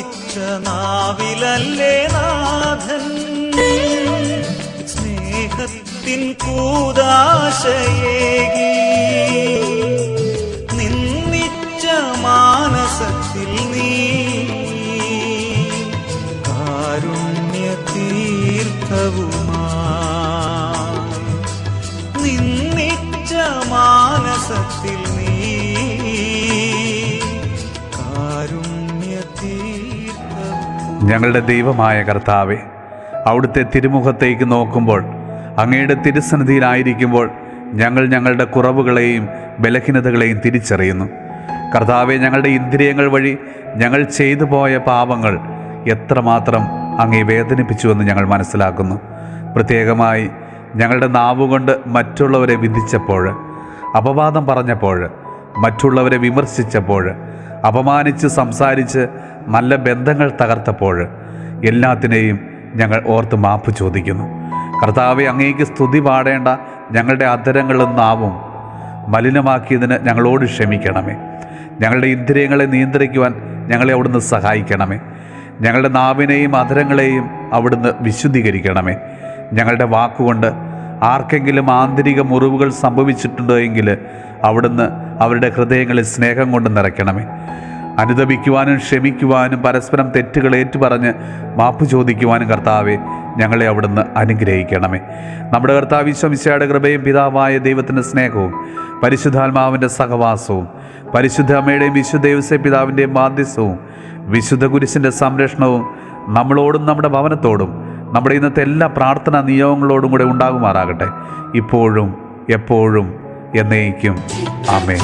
മോഹിച്ച നാവിലല്ലേ നാഥൻ സ്നേഹത്തിൻ കൂദാശയേകി നിന്നിച്ച മാനസത്തിൽ നീ കാരുണ്യ തീർത്ഥവുമാ നിന്നിച്ച മാനസത്തിൽ നീ കാരുണ്യ തീർത്ഥവും. ഞങ്ങളുടെ ദൈവമായ കർത്താവേ, അവിടുത്തെ തിരുമുഖത്തേക്ക് നോക്കുമ്പോൾ, അങ്ങയുടെ തിരുസന്നിധിയിലായിരിക്കുമ്പോൾ ഞങ്ങൾ ഞങ്ങളുടെ കുറവുകളെയും ബലഹീനതകളെയും തിരിച്ചറിയുന്നു. കർത്താവെ, ഞങ്ങളുടെ ഇന്ദ്രിയങ്ങൾ വഴി ഞങ്ങൾ ചെയ്തു പോയ പാപങ്ങൾ എത്രമാത്രം അങ്ങേ വേദനിപ്പിച്ചുവെന്ന് ഞങ്ങൾ മനസ്സിലാക്കുന്നു. പ്രത്യേകമായി ഞങ്ങളുടെ നാവുകൊണ്ട് മറ്റുള്ളവരെ വിധിച്ചപ്പോൾ, അപവാദം പറഞ്ഞപ്പോൾ, മറ്റുള്ളവരെ വിമർശിച്ചപ്പോൾ, അപമാനിച്ച് സംസാരിച്ച് നല്ല ബന്ധങ്ങൾ തകർത്തപ്പോൾ എല്ലാത്തിനെയും ഞങ്ങൾ ഓർത്ത് മാപ്പ് ചോദിക്കുന്നു. കർത്താവെ, അങ്ങേക്ക് സ്തുതി പാടേണ്ട ഞങ്ങളുടെ അധരങ്ങളും നാവും മലിനമാക്കിയതിന് ഞങ്ങളോട് ക്ഷമിക്കണമേ. ഞങ്ങളുടെ ഇന്ദ്രിയങ്ങളെ നിയന്ത്രിക്കുവാൻ ഞങ്ങളെ അവിടുന്ന് സഹായിക്കണമേ. ഞങ്ങളുടെ നാവിനെയും അധരങ്ങളെയും അവിടുന്ന് വിശുദ്ധീകരിക്കണമേ. ഞങ്ങളുടെ വാക്കുകൊണ്ട് ആർക്കെങ്കിലും ആന്തരിക മുറിവുകൾ സംഭവിച്ചിട്ടുണ്ടോ എങ്കിൽ അവിടുന്ന് അവരുടെ ഹൃദയങ്ങളിൽ സ്നേഹം കൊണ്ട് നിറയ്ക്കണമേ. അനുദപിക്കുവാനും ക്ഷമിക്കുവാനും പരസ്പരം തെറ്റുകൾ ഏറ്റുപറഞ്ഞ് മാപ്പ് ചോദിക്കുവാനും കർത്താവെ ഞങ്ങളെ അവിടുന്ന് അനുഗ്രഹിക്കണമേ. നമ്മുടെ കർത്താവ് ഈശോ മിശിഹായുടെ കൃപയും പിതാവായ ദൈവത്തിൻ്റെ സ്നേഹവും പരിശുദ്ധാത്മാവിൻ്റെ സഹവാസവും പരിശുദ്ധ അമ്മയുടെയും വിശുദ്ധ യോസേപ്പ് പിതാവിൻ്റെയും മാധ്യസ്ഥവും വിശുദ്ധ കുരിശിൻ്റെ സംരക്ഷണവും നമ്മളോടും നമ്മുടെ ഭവനത്തോടും നമ്മുടെ ഇന്നത്തെ എല്ലാ പ്രാർത്ഥനാ നിയോഗങ്ങളോടും കൂടെ ഉണ്ടാകുമാറാകട്ടെ, ഇപ്പോഴും എപ്പോഴും എന്നേക്കും. ആമേൻ.